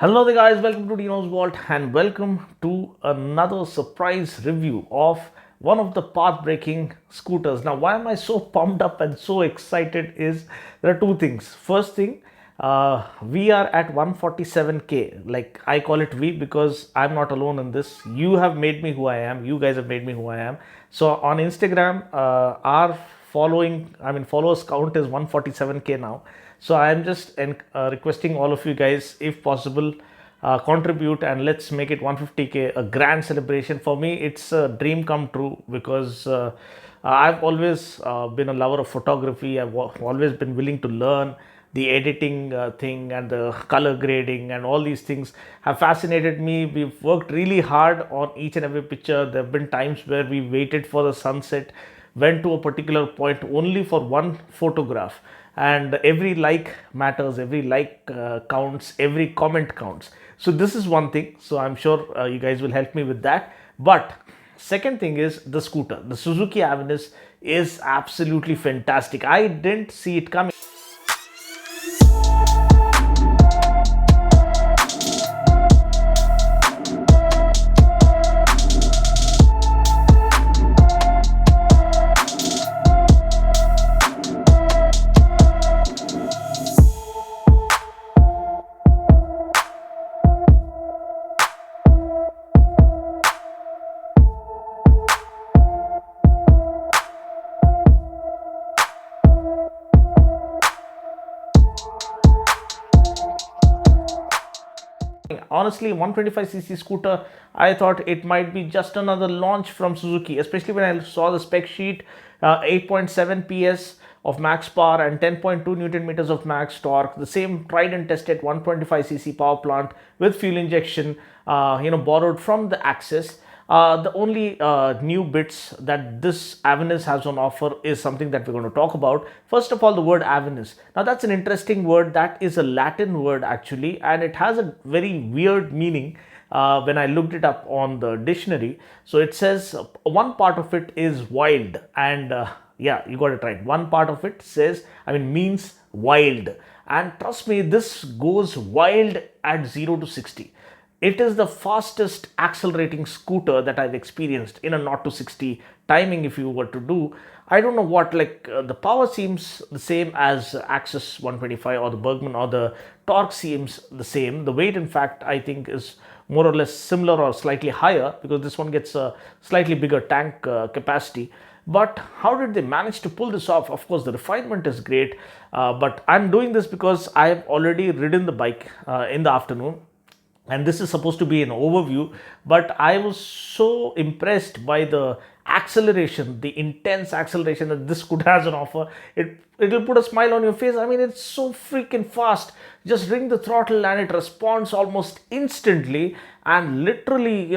Hello there guys, welcome to Dino's Vault and welcome to another surprise review of one of the path-breaking scooters. Now why am I so pumped up and so excited is there are two things. First thing, we are at 147k. Like I call it we because I'm not alone in this. You have made me who I am. You guys have made me who I am. So on Instagram, our followers count is 147k now. So I am just requesting all of you guys, if possible, contribute and let's make it 150k a grand celebration. For me, it's a dream come true because I've always been a lover of photography. I've always been willing to learn the editing thing, and the color grading and all these things have fascinated me. We've worked really hard on each and every picture. There have been times where we waited for the sunset, went to a particular point only for one photograph, and every like matters, every like counts, every comment counts. So this is one thing, so I'm sure you guys will help me with that. But second thing is the scooter, the Suzuki Avenis is absolutely fantastic. I didn't see it coming. Honestly, 125cc scooter, I thought it might be just another launch from Suzuki, especially when I saw the spec sheet. 8.7 ps of max power and 10.2 newton meters of max torque, the same tried and tested 125cc power plant with fuel injection, borrowed from the Axis. The only new bits that this Avenis has on offer is something that we're going to talk about. First of all, the word Avenis. Now, that's an interesting word. That is a Latin word actually, and it has a very weird meaning when I looked it up on the dictionary. So it says one part of it is wild, and yeah, you got it right. One part of it means wild. And trust me, this goes wild at 0 to 60. It is the fastest accelerating scooter that I've experienced in a 0 to 60 timing. If you were to do, I don't know what, the power seems the same as Axis 125 or the Bergman, or the torque seems the same. The weight, in fact, I think is more or less similar or slightly higher because this one gets a slightly bigger tank capacity. But how did they manage to pull this off? Of course, the refinement is great, but I'm doing this because I've already ridden the bike in the afternoon, and this is supposed to be an overview, but I was so impressed by the acceleration, the intense acceleration that this scooter has on offer. It'll put a smile on your face. I mean, it's so freaking fast. Just ring the throttle and it responds almost instantly, and literally,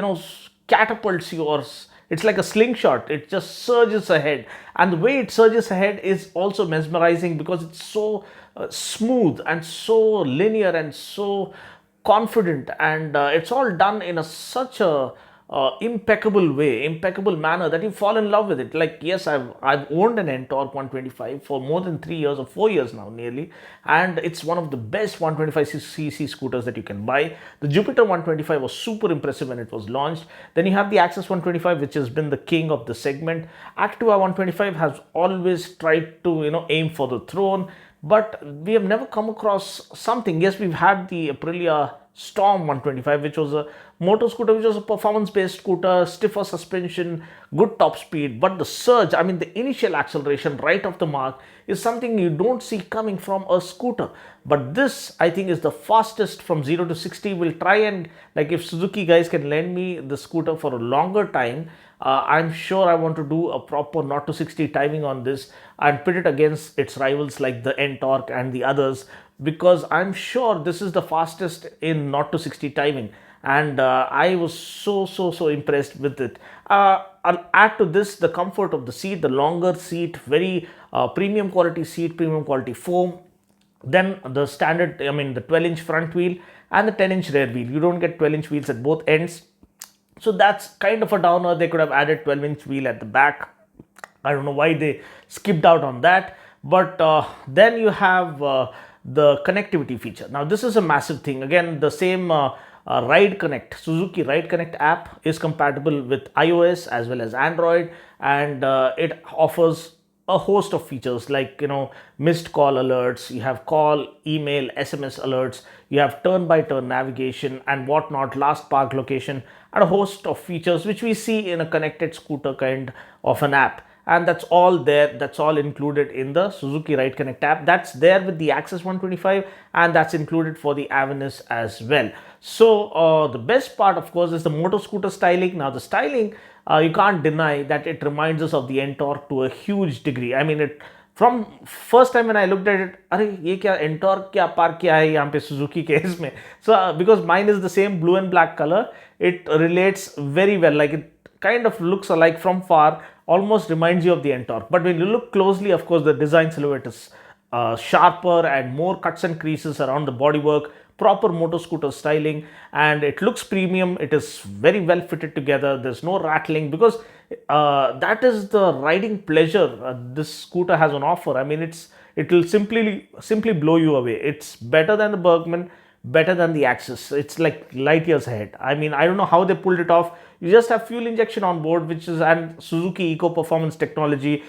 catapults yours. It's like a slingshot. It just surges ahead, and the way it surges ahead is also mesmerizing because it's so smooth and so linear and so confident, and it's all done in such a impeccable manner that you fall in love with it. Like, yes, I've owned an Ntorq 125 for more than 3 years or 4 years now, nearly, and it's one of the best 125cc scooters that you can buy. The Jupiter 125 was super impressive when it was launched. Then you have the Access 125, which has been the king of the segment. Activa 125 has always tried to aim for the throne, but we have never come across something. Yes, we've had the Aprilia Storm 125, which was a motor scooter, which was a performance-based scooter, stiffer suspension, good top speed. But the surge, the initial acceleration right off the mark is something you don't see coming from a scooter. But this, I think, is the fastest from 0 to 60. We'll try and, if Suzuki guys can lend me the scooter for a longer time, I'm sure I want to do a proper 0 to 60 timing on this and pit it against its rivals like the Ntorq and the others, because I'm sure this is the fastest in 0 to 60 timing, and I was so impressed with it. I'll add to this the comfort of the seat, the longer seat, very premium quality seat, premium quality foam. Then the standard, the 12-inch front wheel and the 10-inch rear wheel. You don't get 12-inch wheels at both ends. So that's kind of a downer. They could have added 12-inch wheel at the back. I don't know why they skipped out on that. But then you have the connectivity feature. Now this is a massive thing. Again, the same Ride Connect, Suzuki Ride Connect app is compatible with iOS as well as Android, and it offers a host of features like, missed call alerts, you have call, email, SMS alerts, you have turn by turn navigation and whatnot, last park location, and a host of features which we see in a connected scooter kind of an app. And that's all there, that's all included in the Suzuki Ride Connect app. That's there with the Access 125, and that's included for the Avenis as well. So the best part, of course, is the motor scooter styling. Now the styling, you can't deny that it reminds us of the Ntorq to a huge degree. I mean, from first time when I looked at it, अरे ये क्या Ntorq क्या park किया है यहाँ पे Suzuki के इसमें. So because mine is the same blue and black color, it relates very well. Like, it kind of looks alike from far, almost reminds you of the Ntorq. But when you look closely, of course, the design silhouette is sharper and more cuts and creases around the bodywork, proper motor scooter styling, and it looks premium. It is very well fitted together. There's no rattling, because that is the riding pleasure this scooter has on offer. I mean, it will simply blow you away. It's better than the Bergman, better than the Axis. It's like light years ahead. I mean, I don't know how they pulled it off. You just have fuel injection on board, which is, and Suzuki Eco Performance technology,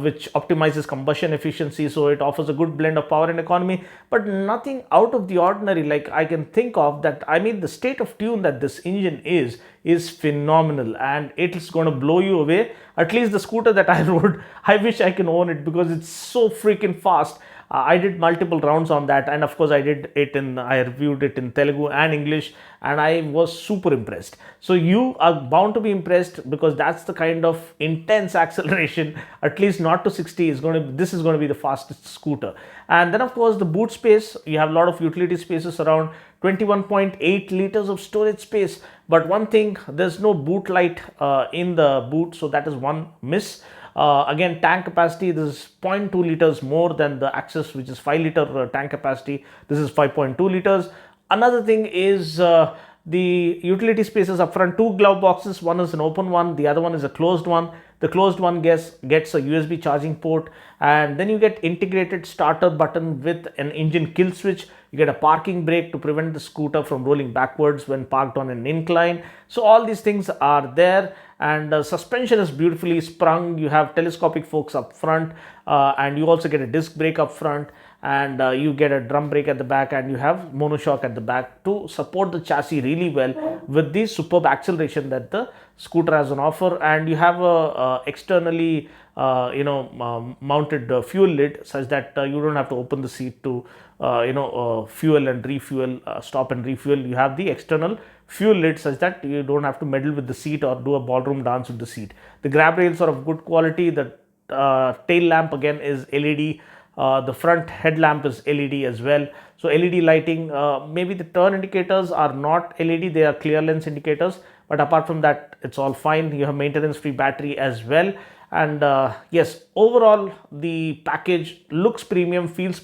which optimizes combustion efficiency, so it offers a good blend of power and economy, but nothing out of the ordinary like I can think of. That, I mean, the state of tune that this engine is phenomenal, and it's going to blow you away. At least the scooter that I rode, I wish I can own it because it's so freaking fast. I did multiple rounds on that, and of course I reviewed it in Telugu and English, and I was super impressed. So you are bound to be impressed, because that's the kind of intense acceleration, at least not to 60, this is going to be the fastest scooter. And then, of course, the boot space, you have a lot of utility spaces around, 21.8 liters of storage space. But one thing, there's no boot light in the boot, so that is one miss. Again, tank capacity, this is 0.2 liters more than the Axis, which is 5 liter tank capacity. This is 5.2 liters. Another thing is the utility spaces up front, two glove boxes. One is an open one, the other one is a closed one. The closed one gets a USB charging port, and then you get integrated starter button with an engine kill switch. You get a parking brake to prevent the scooter from rolling backwards when parked on an incline. So all these things are there, and suspension is beautifully sprung. You have telescopic forks up front, and you also get a disc brake up front, and you get a drum brake at the back, and you have monoshock at the back to support the chassis really well with the superb acceleration that the scooter has on offer. And you have a externally mounted fuel lid, such that you don't have to open the seat to fuel and refuel, stop and refuel. You have the external fuel lid such that you don't have to meddle with the seat or do a ballroom dance with the seat. The grab rails are of good quality. The tail lamp again is LED. The front headlamp is LED as well. So LED lighting, maybe the turn indicators are not LED, they are clear lens indicators, but apart from that, it's all fine. You have maintenance free battery as well. And yes, overall the package looks premium, feels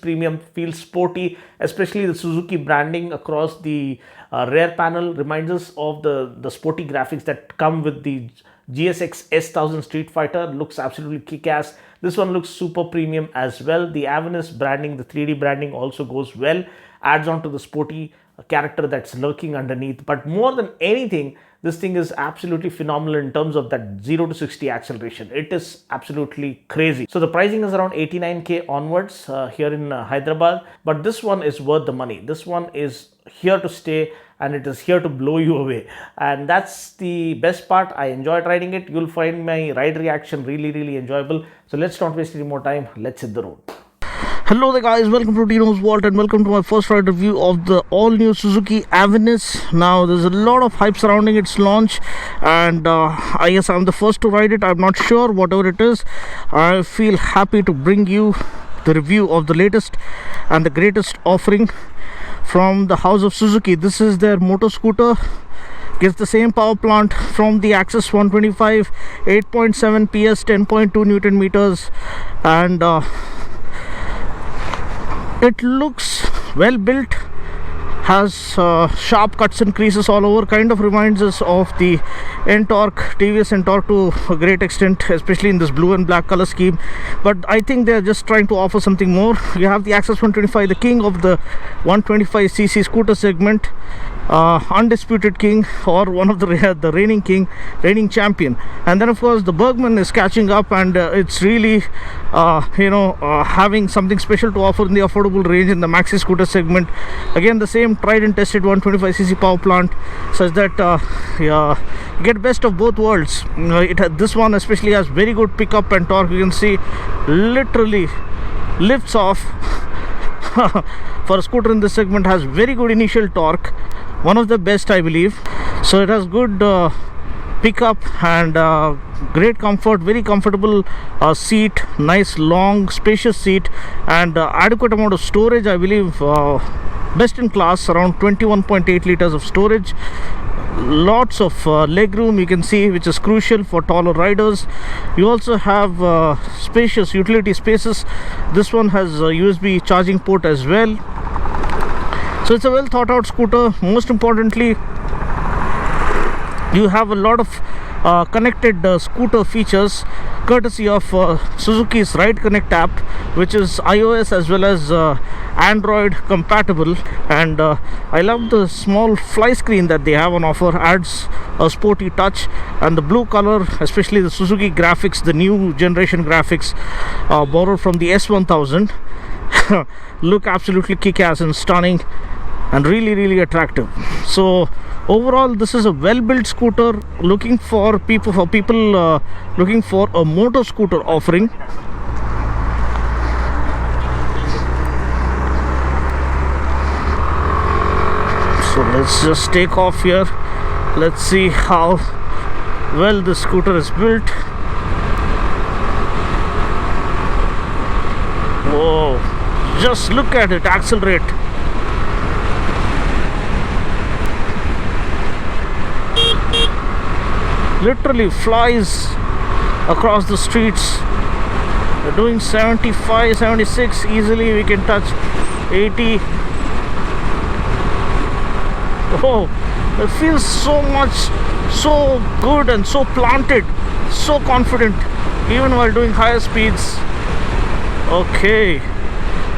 sporty, especially the Suzuki branding across the rear panel reminds us of the sporty graphics that come with the GSX S1000 Street Fighter. Looks absolutely kick-ass. This one looks super premium as well. The Avenis branding, the 3D branding also goes well, adds on to the sporty character that's lurking underneath. But more than anything, this thing is absolutely phenomenal in terms of that 0 to 60 acceleration. It is absolutely crazy. So the pricing is around 89k onwards here in Hyderabad, but this one is worth the money. This one is here to stay, and it is here to blow you away, and that's the best part. I enjoyed riding it. You'll find my ride reaction really enjoyable. So let's not waste any more time. Let's hit the road. Hello there guys, welcome to Dino's Vault, and welcome to my first ride review of the all new Suzuki Avenis. Now there's a lot of hype surrounding its launch, and I guess I'm the first to ride it. I'm not sure, whatever it is, I feel happy to bring you the review of the latest and the greatest offering from the house of Suzuki. This is their motor scooter. Gets the same power plant from the Axis 125, 8.7 PS, 10.2 Newton meters, and it looks well built, has sharp cuts and creases all over. Kind of reminds us of the Ntorq, TVS Ntorq to a great extent, especially in this blue and black color scheme. But I think they're just trying to offer something more. You have the Access 125, the king of the 125cc scooter segment, undisputed king, or one of the reigning king, reigning champion. And then of course the Bergman is catching up, and it's really having something special to offer in the affordable range in the maxi scooter segment. Again, the same tried and tested 125cc power plant, such that you get best of both worlds. This one especially has very good pickup and torque. You can see literally lifts off. For a scooter in this segment, has very good initial torque, one of the best I believe. So it has good pickup and great comfort, very comfortable seat, nice long spacious seat, and adequate amount of storage, I believe. Best in class, around 21.8 liters of storage. Lots of leg room, you can see, which is crucial for taller riders. You also have spacious utility spaces. This one has a USB charging port as well. So it's a well thought out scooter. Most importantly, you have a lot of connected scooter features courtesy of Suzuki's Ride Connect app, which is iOS as well as Android compatible. And I love the small fly screen that they have on offer, adds a sporty touch. And the blue color, especially the Suzuki graphics, the new generation graphics borrowed from the S1000 look absolutely kick-ass and stunning and really attractive. So overall, this is a well-built scooter looking for people looking for a motor scooter offering. So let's just take off here. Let's see how well the scooter is built. Whoa, just look at it accelerate. Literally flies across the streets. We're doing 75, 76 easily. We can touch 80. Oh, it feels so much, so good and so planted, so confident, even while doing higher speeds. Okay,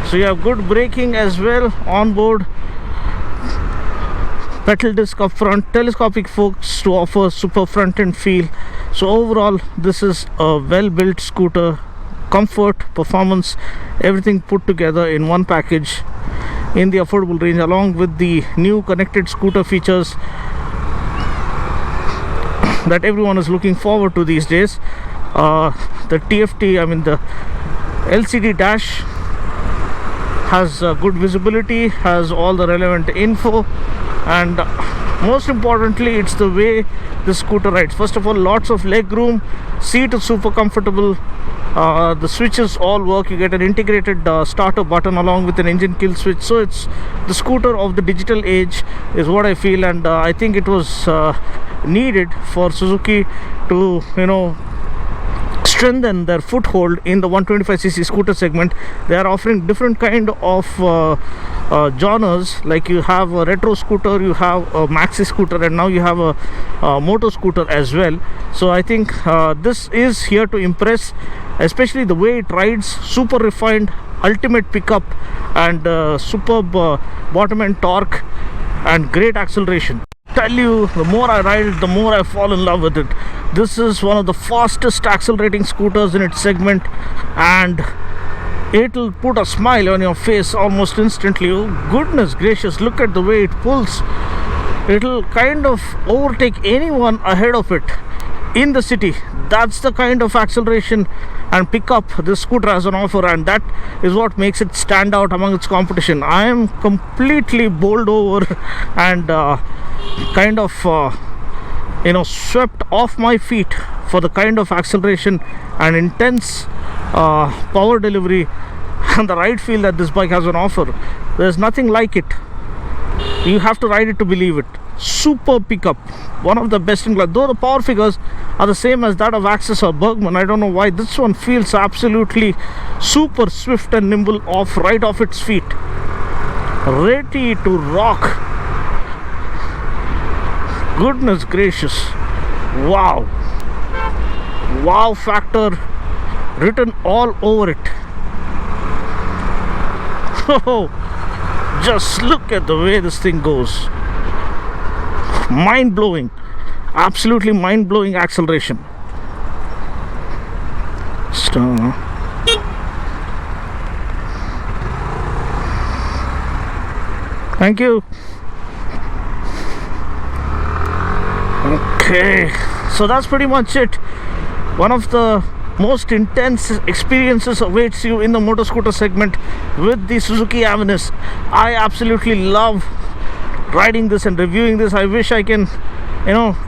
so you have good braking as well on board. Pedal disc up front, telescopic forks to offer super front end feel. So overall, this is a well built scooter. Comfort, performance, everything put together in one package in the affordable range, along with the new connected scooter features that everyone is looking forward to these days. The TFT, I mean the LCD dash, has good visibility, has all the relevant info, and most importantly, it's the way the scooter rides. First of all, lots of leg room, seat is super comfortable, the switches all work. You get an integrated starter button along with an engine kill switch. So it's the scooter of the digital age is what I feel, and I think it was needed for Suzuki to strengthen their foothold in the 125cc scooter segment. They are offering different kind of genres, like you have a retro scooter, you have a maxi scooter, and now you have a motor scooter as well. So I think this is here to impress, especially the way it rides. Super refined, ultimate pickup, and superb bottom end torque and great acceleration. Tell you, the more I ride it, the more I fall in love with it. This is one of the fastest accelerating scooters in its segment, and it'll put a smile on your face almost instantly. Oh goodness gracious, look at the way it pulls. It'll kind of overtake anyone ahead of it in the city. That's the kind of acceleration and pickup this scooter has on offer, and that is what makes it stand out among its competition. I am completely bowled over and kind of swept off my feet for the kind of acceleration and intense power delivery and the ride feel that this bike has on offer. There's nothing like it. You have to ride it to believe it. Super pickup, one of the best in class. Though the power figures are the same as that of Access or Bergman, I don't know why this one feels absolutely super swift and nimble right off its feet. ready to rock. Goodness gracious. Wow. Wow factor written all over it. Oh, just look at the way this thing goes. Mind blowing. Absolutely mind blowing acceleration. Thank you. Okay, so that's pretty much it. One of the most intense experiences awaits you in the motor scooter segment with the Suzuki Avenis. I absolutely love riding this and reviewing this. I wish I can,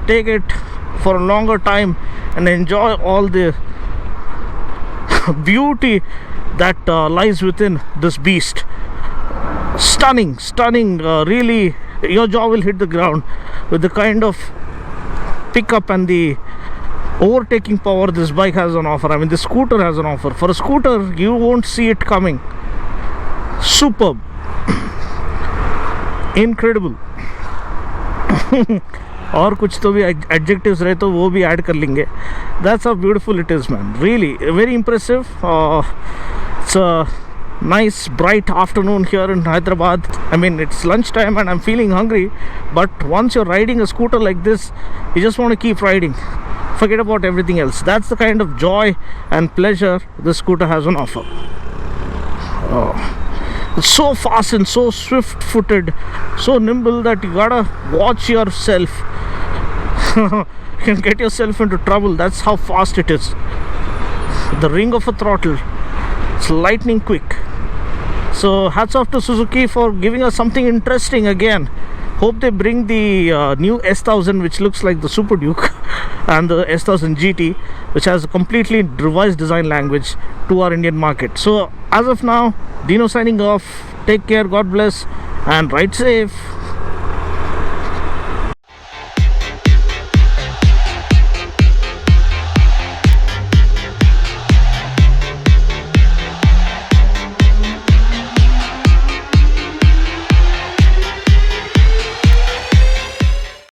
take it for a longer time and enjoy all the beauty that lies within this beast. Stunning, really, your jaw will hit the ground with the kind of pickup and the overtaking power this bike has on offer. I mean, this scooter has on offer. For a scooter, you won't see it coming. Superb. Incredible. और कुछ तो भी adjectives रहे तो वो भी add कर लेंगे. That's how beautiful it is, man. Really, very impressive. It's a nice bright afternoon here in Hyderabad. I mean, it's lunchtime and I'm feeling hungry, but once you're riding a scooter like this, you just want to keep riding. Forget about everything else. That's the kind of joy and pleasure this scooter has on offer. It's so fast and so swift-footed, so nimble that you gotta watch yourself. You can get yourself into trouble. That's how fast it is. The ring of a throttle. It's lightning quick. So hats off to Suzuki for giving us something interesting again. Hope they bring the new S1000, which looks like the Super Duke, and the S1000 GT, which has a completely revised design language, to our Indian market. So as of now, Dino signing off. Take care, God bless, and ride safe.